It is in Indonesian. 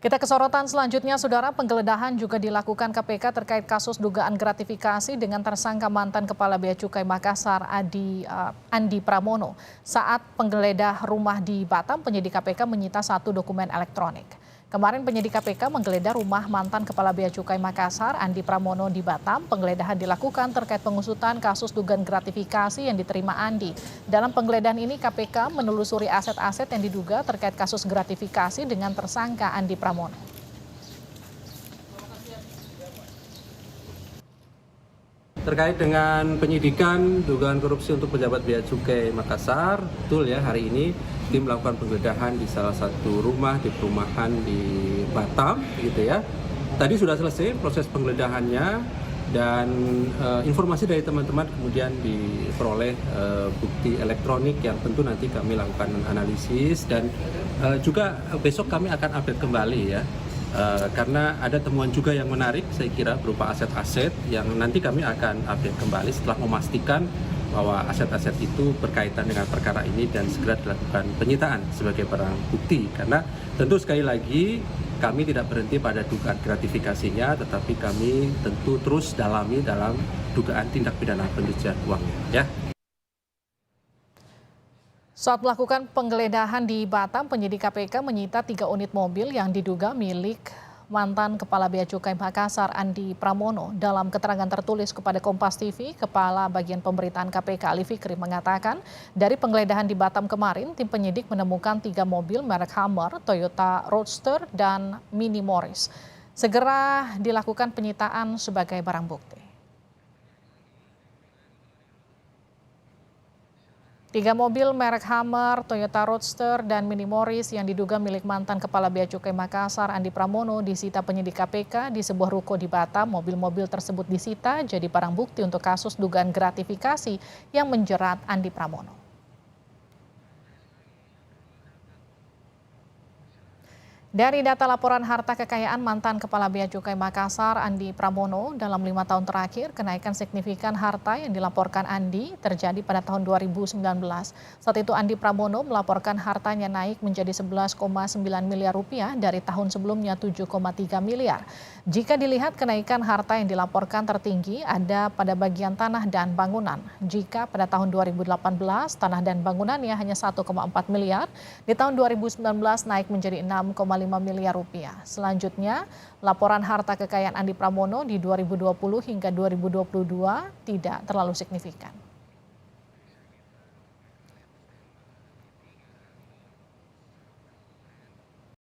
Kita ke sorotan selanjutnya, Saudara. Penggeledahan juga dilakukan KPK terkait kasus dugaan gratifikasi dengan tersangka mantan Kepala Bea Cukai Makassar Andi Pramono. Saat penggeledah rumah di Batam, penyidik KPK menyita 1 dokumen elektronik. Kemarin penyidik KPK menggeledah rumah mantan Kepala Bea Cukai Makassar Andi Pramono di Batam. Penggeledahan dilakukan terkait pengusutan kasus dugaan gratifikasi yang diterima Andi. Dalam penggeledahan ini KPK menelusuri aset-aset yang diduga terkait kasus gratifikasi dengan tersangka Andi Pramono. Terkait dengan penyidikan dugaan korupsi untuk pejabat Bea Cukai Makassar, betul ya, hari ini tim melakukan penggeledahan di salah satu rumah di perumahan di Batam, gitu ya. Tadi sudah selesai proses penggeledahannya dan informasi dari teman-teman kemudian diperoleh bukti elektronik yang tentu nanti kami lakukan analisis dan juga besok kami akan update kembali ya. Karena ada temuan juga yang menarik saya kira berupa aset-aset yang nanti kami akan update kembali setelah memastikan bahwa aset-aset itu berkaitan dengan perkara ini dan segera dilakukan penyitaan sebagai barang bukti. Karena tentu sekali lagi kami tidak berhenti pada dugaan gratifikasinya, tetapi kami tentu terus dalami dalam dugaan tindak pidana pencucian uangnya ya. Saat melakukan penggeledahan di Batam, penyidik KPK menyita 3 unit mobil yang diduga milik mantan Kepala Bea Cukai Makassar Andi Pramono. Dalam keterangan tertulis kepada Kompas TV, Kepala Bagian Pemberitaan KPK Ali Fikri mengatakan, dari penggeledahan di Batam kemarin, tim penyidik menemukan 3 mobil merek Hummer, Toyota Roadster, dan Mini Morris. Segera dilakukan penyitaan sebagai barang bukti. 3 mobil merek Hummer, Toyota Roadster, dan Mini Morris yang diduga milik mantan Kepala Bea Cukai Makassar Andi Pramono disita penyidik KPK di sebuah ruko di Batam. Mobil-mobil tersebut disita jadi barang bukti untuk kasus dugaan gratifikasi yang menjerat Andi Pramono. Dari data laporan harta kekayaan mantan Kepala Bea Cukai Makassar Andi Pramono, dalam 5 tahun terakhir kenaikan signifikan harta yang dilaporkan Andi terjadi pada tahun 2019. Saat itu Andi Pramono melaporkan hartanya naik menjadi 11,9 miliar rupiah dari tahun sebelumnya 7,3 miliar. Jika dilihat kenaikan harta yang dilaporkan tertinggi ada pada bagian tanah dan bangunan. Jika pada tahun 2018 tanah dan bangunannya hanya 1,4 miliar, di tahun 2019 naik menjadi 6,5 miliar rupiah. Selanjutnya, laporan harta kekayaan Andi Pramono di 2020 hingga 2022 tidak terlalu signifikan.